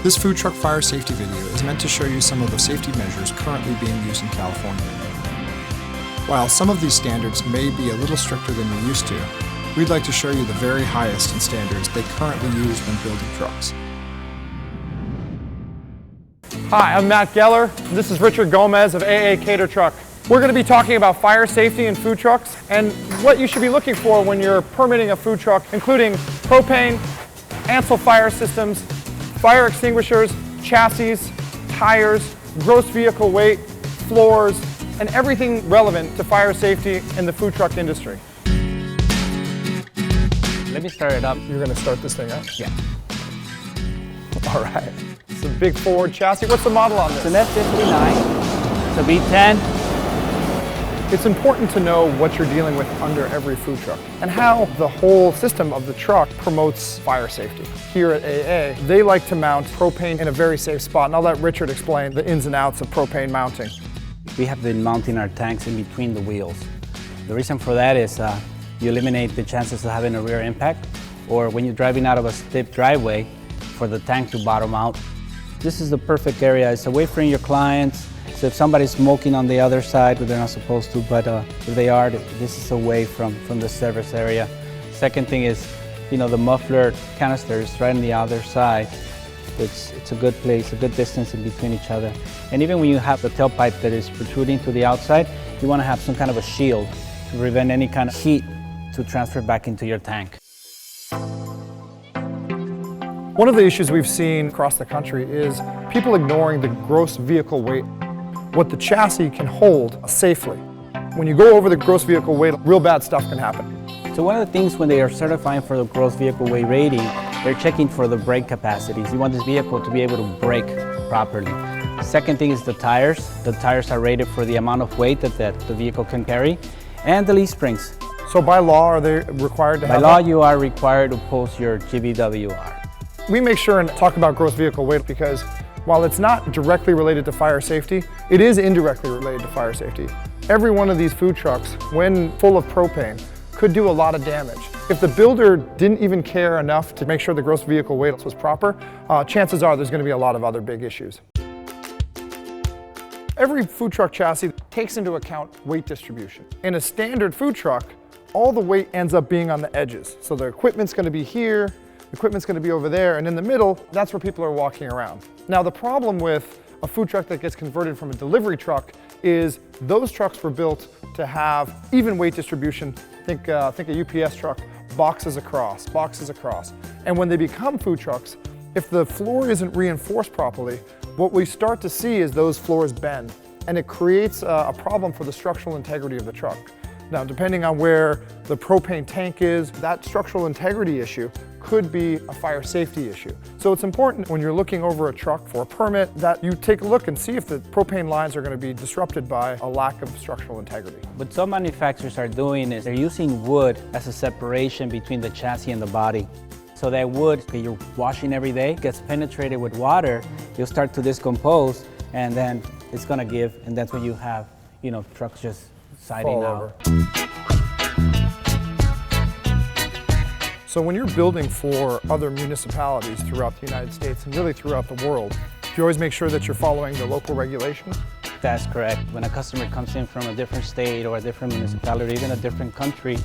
This food truck fire safety video is meant to show you some of the safety measures currently being used in California. While some of these standards may be a little stricter than you're used to, we'd like to show you the very highest in standards they currently use when building trucks. Hi, I'm Matt Geller. This is Richard Gomez of AA Cater Truck. We're going to be talking about fire safety in food trucks and what you should be looking for when you're permitting a food truck, including propane, ANSEL fire systems, fire extinguishers, chassis, tires, gross vehicle weight, floors, and everything relevant to fire safety in the food truck industry. Let me start it up. You're going to start this thing up? Yeah. All right. It's a big Ford chassis. What's the model on this? It's an F59. It's a V10. It's important to know what you're dealing with under every food truck and how the whole system of the truck promotes fire safety. Here at AA, they like to mount propane in a very safe spot, and I'll let Richard explain the ins and outs of propane mounting. We have been mounting our tanks in between the wheels. The reason for that is you eliminate the chances of having a rear impact, or when you're driving out of a steep driveway, for the tank to bottom out. This is the perfect area. It's away from your clients. So if somebody's smoking on the other side, but they're not supposed to, but if they are, this is away from the service area. Second thing is, the muffler canister is right on the other side. It's a good place, a good distance in between each other. And even when you have the tailpipe that is protruding to the outside, you want to have some kind of a shield to prevent any kind of heat to transfer back into your tank. One of the issues we've seen across the country is people ignoring the gross vehicle weight, what the chassis can hold safely. When you go over the gross vehicle weight, real bad stuff can happen. So one of the things when they are certifying for the gross vehicle weight rating, they're checking for the brake capacities. You want this vehicle to be able to brake properly. Second thing is the tires. The tires are rated for the amount of weight that the vehicle can carry, and the leaf springs. So by law, are they required to have By law, that? you are required to post your GVWR. We make sure and talk about gross vehicle weight because while it's not directly related to fire safety, it is indirectly related to fire safety. Every one of these food trucks, when full of propane, could do a lot of damage. If the builder didn't even care enough to make sure the gross vehicle weight was proper, chances are there's going to be a lot of other big issues. Every food truck chassis takes into account weight distribution. In a standard food truck, all the weight ends up being on the edges. So the equipment's going to be here, the equipment's going to be over there, and in the middle, that's where people are walking around. Now the problem with a food truck that gets converted from a delivery truck is those trucks were built to have even weight distribution. Think a UPS truck, boxes across. And when they become food trucks, if the floor isn't reinforced properly, what we start to see is those floors bend, and it creates a problem for the structural integrity of the truck. Now, depending on where the propane tank is, that structural integrity issue could be a fire safety issue. So it's important when you're looking over a truck for a permit that you take a look and see if the propane lines are going to be disrupted by a lack of structural integrity. What some manufacturers are doing is they're using wood as a separation between the chassis and the body. So that wood that you're washing every day gets penetrated with water, you'll start to decompose, and then it's going to give, and that's when you have, trucks just siding out. So when you're building for other municipalities throughout the United States and really throughout the world, do you always make sure that you're following the local regulations? That's correct. When a customer comes in from a different state or a different municipality, even a different country,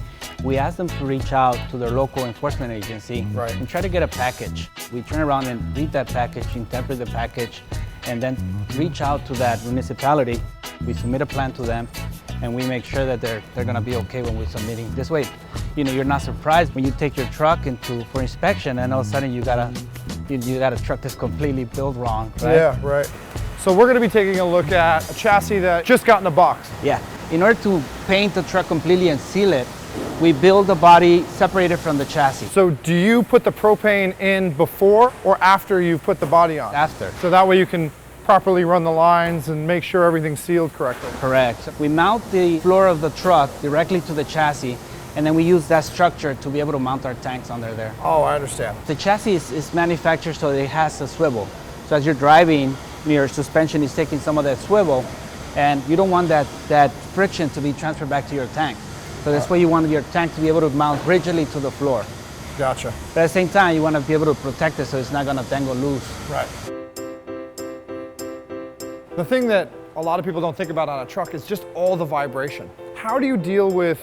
we ask them to reach out to their local enforcement agency and try to get a package. We turn around and read that package, interpret the package, and then reach out to that municipality. We submit a plan to them, and we make sure that they're going to be okay when we're submitting. This way, you're not surprised when you take your truck for inspection, and all of a sudden you got a truck that's completely built wrong, right? Yeah, right. So we're going to be taking a look at a chassis that just got in a box. Yeah. In order to paint the truck completely and seal it, we build the body separated from the chassis. So do you put the propane in before or after you've put the body on? After. So that way you can properly run the lines and make sure everything's sealed correctly. Correct. We mount the floor of the truck directly to the chassis, and then we use that structure to be able to mount our tanks under there. Oh, I understand. The chassis is manufactured so it has a swivel. So as you're driving, your suspension is taking some of that swivel, and you don't want that friction to be transferred back to your tank. So that's why you want your tank to be able to mount rigidly to the floor. Gotcha. But at the same time, you want to be able to protect it so it's not going to dangle loose. Right. The thing that a lot of people don't think about on a truck is just all the vibration. How do you deal with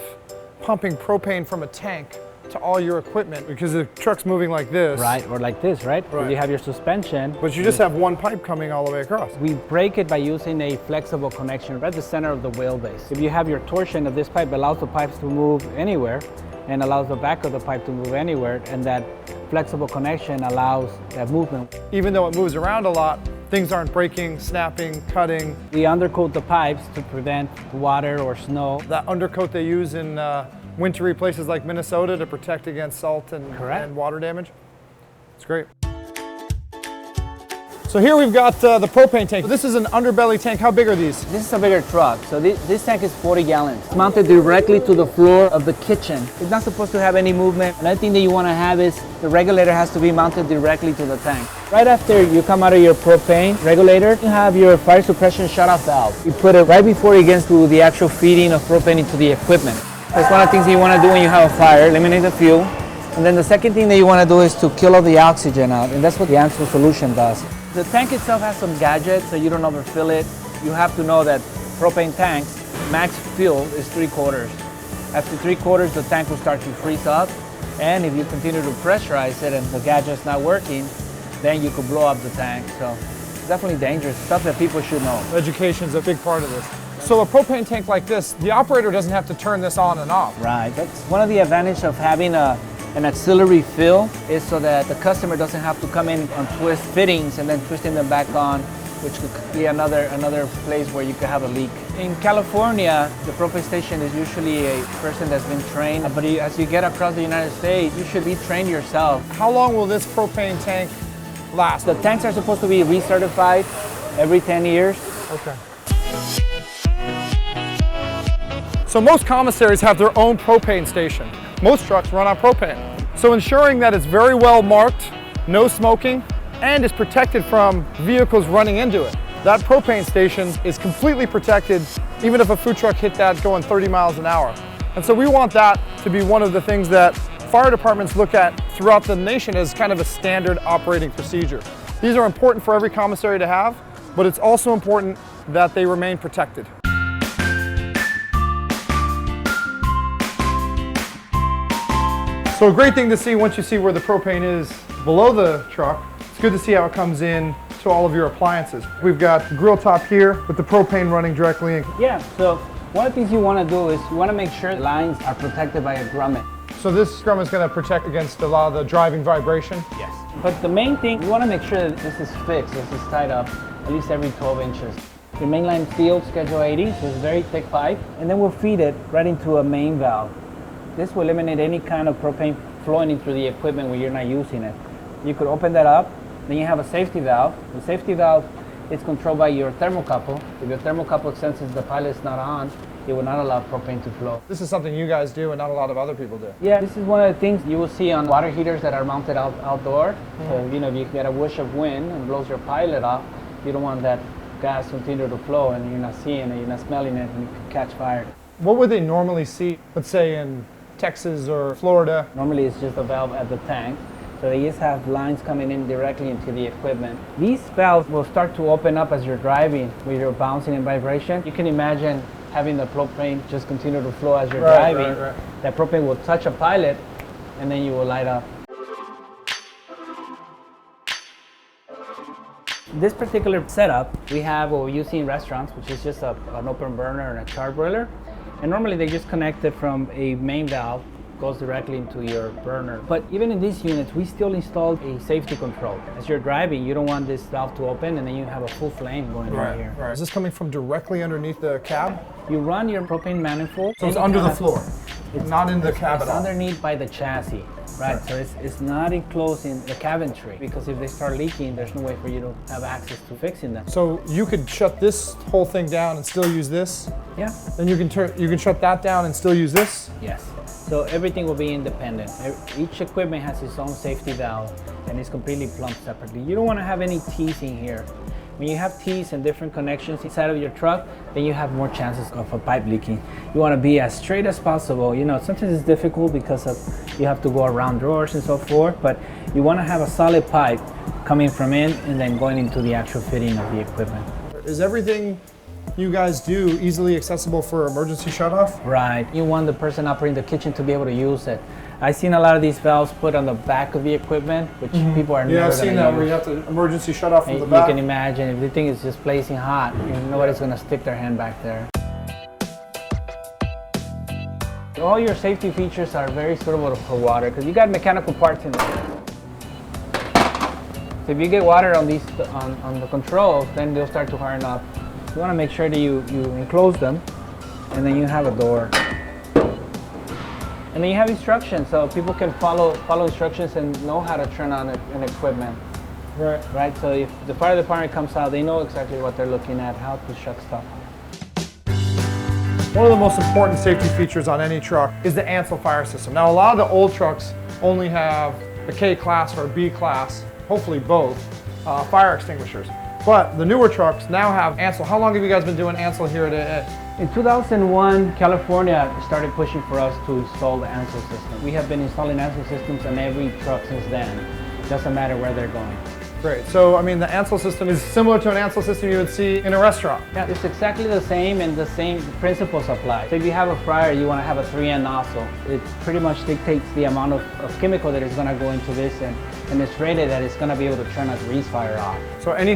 pumping propane from a tank to all your equipment? Because the truck's moving like this. Right, or like this, right? Right. You have your suspension. But you just have one pipe coming all the way across. We break it by using a flexible connection right at the center of the wheelbase. If you have your torsion of this pipe, it allows the pipes to move anywhere and allows the back of the pipe to move anywhere, and that flexible connection allows that movement. Even though it moves around a lot, things aren't breaking, snapping, cutting. We undercoat the pipes to prevent water or snow. That undercoat they use in wintry places like Minnesota to protect against salt and water damage. It's great. So here we've got the propane tank. This is an underbelly tank. How big are these? This is a bigger truck, so this tank is 40 gallons. It's mounted directly to the floor of the kitchen. It's not supposed to have any movement. Another thing that you want to have is the regulator has to be mounted directly to the tank. Right after you come out of your propane regulator, you have your fire suppression shutoff valve. You put it right before it gets to the actual feeding of propane into the equipment. That's one of the things that you want to do when you have a fire, eliminate the fuel. And then the second thing that you want to do is to kill all the oxygen out, and that's what the ANSEL solution does. The tank itself has some gadgets so you don't overfill it. You have to know that propane tanks, max fuel is 3/4. After 3/4, the tank will start to freeze up, and if you continue to pressurize it and the gadget's not working, then you could blow up the tank. So it's definitely dangerous, stuff that people should know. Education's a big part of this. So a propane tank like this, the operator doesn't have to turn this on and off. Right, that's one of the advantages of having an auxiliary fill is so that the customer doesn't have to come in and twist fittings and then twisting them back on, which could be another place where you could have a leak. In California, the propane station is usually a person that's been trained, but as you get across the United States, you should be trained yourself. How long will this propane tank last? The tanks are supposed to be recertified every 10 years. Okay. So most commissaries have their own propane station. Most trucks run on propane. So ensuring that it's very well marked, no smoking, and is protected from vehicles running into it. That propane station is completely protected, even if a food truck hit that going 30 miles an hour. And so we want that to be one of the things that fire departments look at throughout the nation as kind of a standard operating procedure. These are important for every commissary to have, but it's also important that they remain protected. So a great thing to see once you see where the propane is below the truck. It's good to see how it comes in to all of your appliances. We've got the grill top here with the propane running directly in. Yeah, so one of the things you want to do is you want to make sure the lines are protected by a grommet. So this scrum is going to protect against a lot of the driving vibration? Yes. But the main thing, you want to make sure that this is fixed, this is tied up at least every 12 inches. Your mainline field, schedule 80, so it's a very thick pipe, and then we'll feed it right into a main valve. This will eliminate any kind of propane flowing into the equipment when you're not using it. You could open that up, then you have a safety valve. The safety valve is controlled by your thermocouple. If your thermocouple senses the pilot is not on, it will not allow propane to flow. This is something you guys do and not a lot of other people do. Yeah, this is one of the things you will see on water heaters that are mounted outdoor. So, you know, if you get a whoosh of wind and blows your pilot off, you don't want that gas to continue to flow and you're not seeing it, you're not smelling it, and it could catch fire. What would they normally see, let's say in Texas or Florida? Normally it's just a valve at the tank. So they just have lines coming in directly into the equipment. These valves will start to open up as you're driving with your bouncing and vibration. You can imagine having the propane just continue to flow as you're driving. Right. That propane will touch a pilot and then you will light up. This particular setup, we have what we use in restaurants, which is just an open burner and a char broiler. And normally they just connect it from a main valve, goes directly into your burner. But even in these units, we still installed a safety control. As you're driving, you don't want this valve to open and then you have a full flame going right here. Right. Is this coming from directly underneath the cab? You run your propane manifold. So it's under the floor. It's not in the cab at all. It's underneath by the chassis. Right, so it's not enclosed in the cabinetry, because if they start leaking, there's no way for you to have access to fixing them. So you could shut this whole thing down and still use this? Yeah. Then you can shut that down and still use this? Yes. So everything will be independent. Each equipment has its own safety valve and it's completely plumbed separately. You don't want to have any teasing here. When you have T's and different connections inside of your truck, then you have more chances of a pipe leaking. You want to be as straight as possible. You know, sometimes it's difficult because you have to go around drawers and so forth, but you want to have a solid pipe coming from in and then going into the actual fitting of the equipment. Is everything you guys do easily accessible for emergency shutoff? Right. You want the person operating the kitchen to be able to use it. I've seen a lot of these valves put on the back of the equipment, which people are never Yeah, I've seen that use. where you have to emergency shut off from And the back. you can imagine if the thing is just blazing hot, nobody's going to stick their hand back there. All your safety features are very suitable for water because you got mechanical parts in there. So if you get water on these on the controls, then they'll start to harden up. You want to make sure that you enclose them, and then you have a door. And then you have instructions, so people can follow instructions and know how to turn on an equipment. Right. So if the fire department comes out, they know exactly what they're looking at, how to shut stuff off. One of the most important safety features on any truck is the ANSEL fire system. Now, a lot of the old trucks only have a K class or a B class, hopefully both, fire extinguishers. But the newer trucks now have ANSEL. How long have you guys been doing ANSEL here at In 2001, California started pushing for us to install the ANSEL system. We have been installing ANSEL systems on every truck since then. It doesn't matter where they're going. Great. So, I mean, the ANSEL system is similar to an ANSEL system you would see in a restaurant. Yeah, it's exactly the same, and the same principles apply. So if you have a fryer, you want to have a 3N nozzle. It pretty much dictates the amount of chemical that is going to go into this, and it's rated that it's going to be able to turn a grease fire off. So any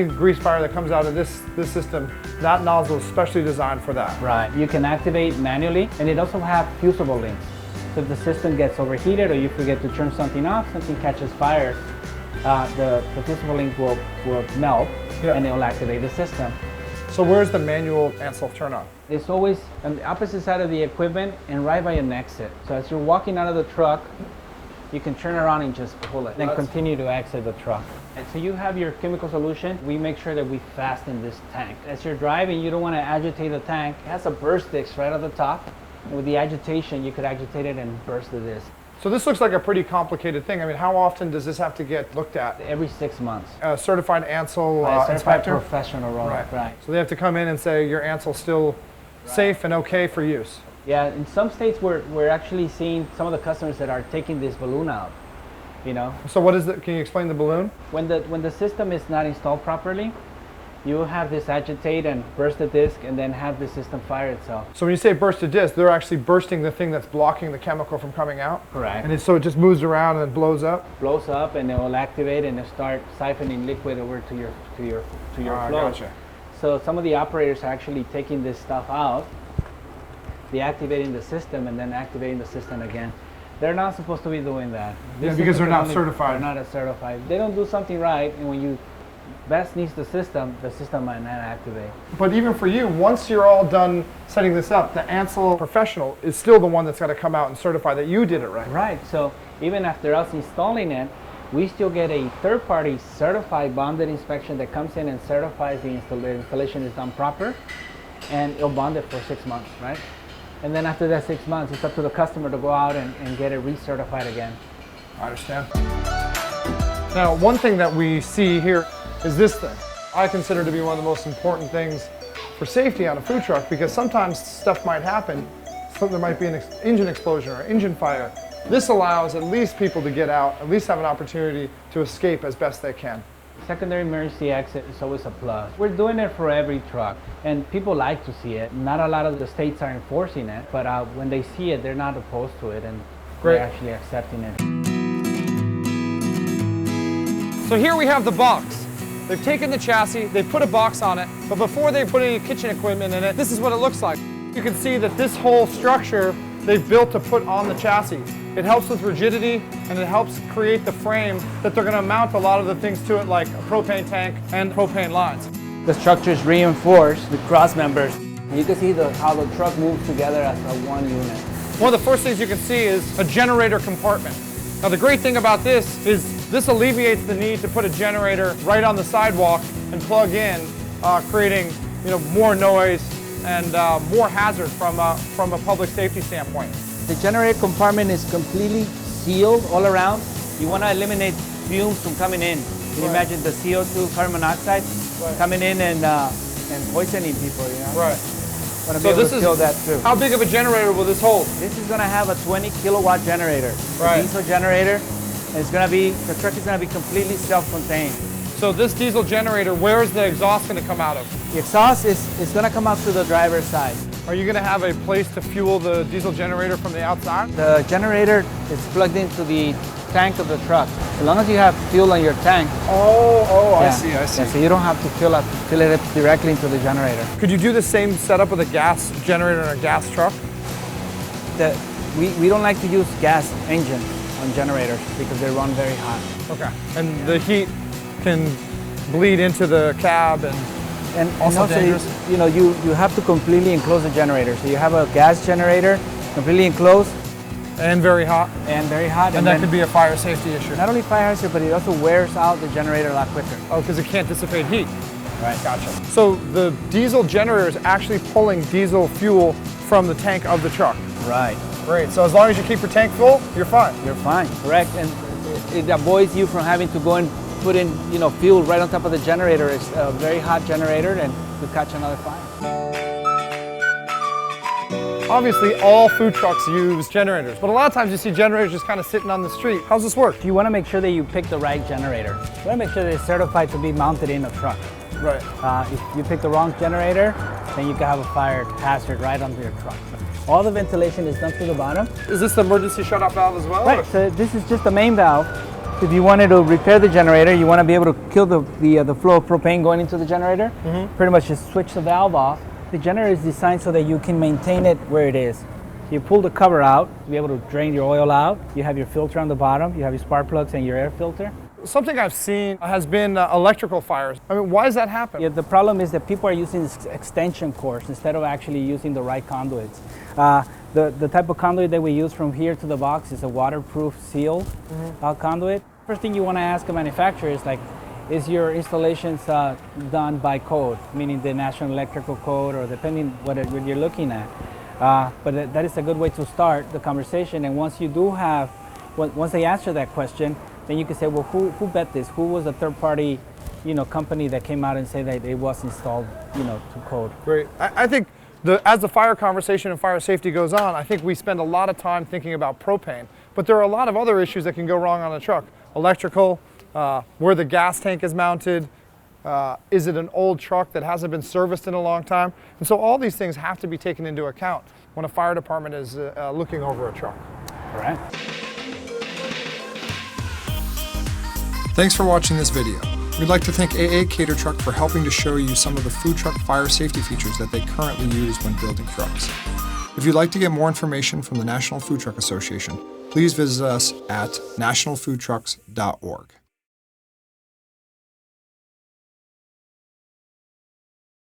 grease fire that comes out of this system, that nozzle is specially designed for that. Right. You can activate manually, and it also have fusible links. So if the system gets overheated or you forget to turn something off, something catches fire, the fusible link will melt, and it will activate the system. So where's the manual ANSEL turn on? It's always on the opposite side of the equipment and right by an exit. So as you're walking out of the truck, you can turn around and just pull it, then continue to exit the truck. And so you have your chemical solution. We make sure that we fasten this tank. As you're driving, you don't want to agitate the tank. It has a burst disc right at the top. And with the agitation, you could agitate it and burst the disc. So this looks like a pretty complicated thing. I mean, how often does this have to get looked at? Every 6 months. A certified ANSEL Certified inspector? professional role. Right. So they have to come in and say your ANSEL's still safe and okay for use. Yeah, in some states we're actually seeing some of the customers that are taking this balloon out, you know. So what is it? Can you explain the balloon? When the system is not installed properly, you have this agitate and burst the disc and then have the system fire itself. So when you say burst a disc, they're actually bursting the thing that's blocking the chemical from coming out? Correct. And so it just moves around and blows up? Blows up and it will activate and it'll start siphoning liquid over to your flow. Gotcha. So some of the operators are actually taking this stuff out, deactivating the system and then activating the system again. They're not supposed to be doing that. Yeah, because they're not certified. They're not as certified. They don't do something right, and when you best needs the system might not activate. But even for you, once you're all done setting this up, the ANSEL professional is still the one that's got to come out and certify that you did it right. Right. So even after us installing it, we still get a third-party certified bonded inspection that comes in and certifies the installation is done proper, and it'll bond it for 6 months, right? And then after that 6 months, it's up to the customer to go out and get it recertified again. I understand. Now, one thing that we see here is this thing. I consider to be one of the most important things for safety on a food truck, because sometimes stuff might happen. So there might be an engine explosion or engine fire. This allows at least people to get out, at least have an opportunity to escape as best they can. Secondary emergency exit is always a plus. We're doing it for every truck, and people like to see it. Not a lot of the states are enforcing it, but when they see it, they're not opposed to it, and they're actually accepting it. So here we have the box. They've taken the chassis, they've put a box on it, but before they put any kitchen equipment in it, this is what it looks like. You can see that this whole structure they've built to put on the chassis. It helps with rigidity, and it helps create the frame that they're going to mount a lot of the things to it, like a propane tank and propane lines. The structure is reinforced with cross members. You can see how the truck moves together as a one unit. One of the first things you can see is a generator compartment. Now the great thing about this is this alleviates the need to put a generator right on the sidewalk and plug in, creating more noise and more hazard from a public safety standpoint. The generator compartment is completely sealed all around. You want to eliminate fumes from coming in. Can you imagine the CO2, carbon monoxide, coming in and poisoning people, you know? Right. Want to So be able this to is, kill that too. how big of a generator will this hold? This is going to have a 20 kilowatt generator, Right. a diesel generator. And it's going to be, the truck is going to be completely self-contained. So this diesel generator, where is the exhaust going to come out of? The exhaust is going to come out to the driver's side. Are you going to have a place to fuel the diesel generator from the outside? The generator is plugged into the tank of the truck. As long as you have fuel on your tank. Oh, Yeah. I see. Yeah, so you don't have to fill it up directly into the generator. Could you do the same setup with a gas generator in a gas truck? We don't like to use gas engine on generators because they run very hot. Okay. And the heat can bleed into the cab and also dangerous? You have to completely enclose the generator. So you have a gas generator completely enclosed. And very hot. And very hot. And that could be a fire safety issue. Not only fire hazard, but it also wears out the generator a lot quicker. Oh, because it can't dissipate heat. Right. Gotcha. So the diesel generator is actually pulling diesel fuel from the tank of the truck. Right. Great. So as long as you keep your tank full, you're fine. You're fine. Correct. And it avoids you from having to go and put in, fuel right on top of the generator. It's a very hot generator, and you catch another fire. Obviously, all food trucks use generators, but a lot of times you see generators just kind of sitting on the street. How's this work? You want to make sure that you pick the right generator. You want to make sure that it's certified to be mounted in a truck. Right. If you pick the wrong generator, then you can have a fire hazard right under your truck. All the ventilation is done through the bottom. Is this the emergency shutoff valve as well? Right, so this is just the main valve. If you wanted to repair the generator, you want to be able to kill the flow of propane going into the generator. Pretty much just switch the valve off. The generator is designed so that you can maintain it where it is. You pull the cover out to be able to drain your oil out. You have your filter on the bottom. You have your spark plugs and your air filter. Something I've seen has been electrical fires. I mean, why does that happen? Yeah, the problem is that people are using extension cords instead of actually using the right conduits. The type of conduit that we use from here to the box is a waterproof sealed conduit. First thing you want to ask a manufacturer is is your installations done by code, meaning the National Electrical Code or depending what you're looking at. But that is a good way to start the conversation. And once you do have, once they answer that question, then you can say, well, who bet this? Who was the third party, company that came out and said that it was installed, to code? Great. I think as the fire conversation and fire safety goes on, I think we spend a lot of time thinking about propane. But there are a lot of other issues that can go wrong on a truck. Electrical, where the gas tank is mounted, is it an old truck that hasn't been serviced in a long time? And so all these things have to be taken into account when a fire department is looking over a truck. All right. Thanks for watching this video. We'd like to thank AA Cater Truck for helping to show you some of the food truck fire safety features that they currently use when building trucks. If you'd like to get more information from the National Food Truck Association, please visit us at nationalfoodtrucks.org.